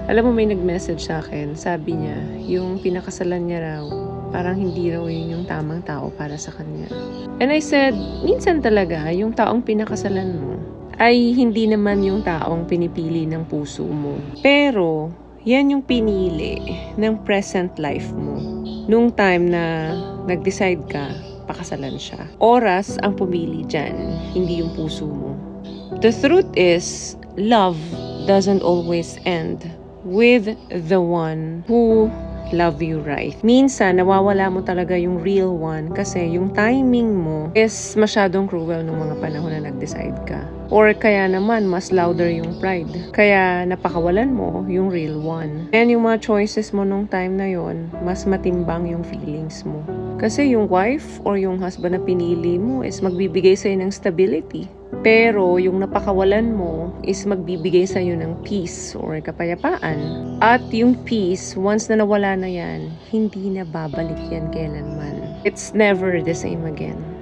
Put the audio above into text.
Alam mo, may nag-message sa akin, sabi niya, yung pinakasalan niya raw, parang hindi raw yun yung tamang tao para sa kanya. And I said, minsan talaga, yung taong pinakasalan mo, ay hindi naman yung taong pinipili ng puso mo. Pero, yan yung pinili ng present life mo. Nung time na nag-decide ka, pakasalan siya. Oras ang pumili dyan, hindi yung puso mo. The truth is, love doesn't always end with the one who love you right. Minsan, nawawala mo talaga yung real one kasi yung timing mo is masyadong cruel nung mga panahon na nag-decide ka. Or kaya naman, mas louder yung pride. Kaya napakawalan mo yung real one. And yung mga choices mo nung time na yon, mas matimbang yung feelings mo. Kasi yung wife or yung husband na pinili mo is magbibigay sa'yo ng stability. Pero yung napakawalan mo is magbibigay sa'yo ng peace or kapayapaan. At yung peace, once na nawala na yan, hindi na babalik yan kailanman. It's never the same again.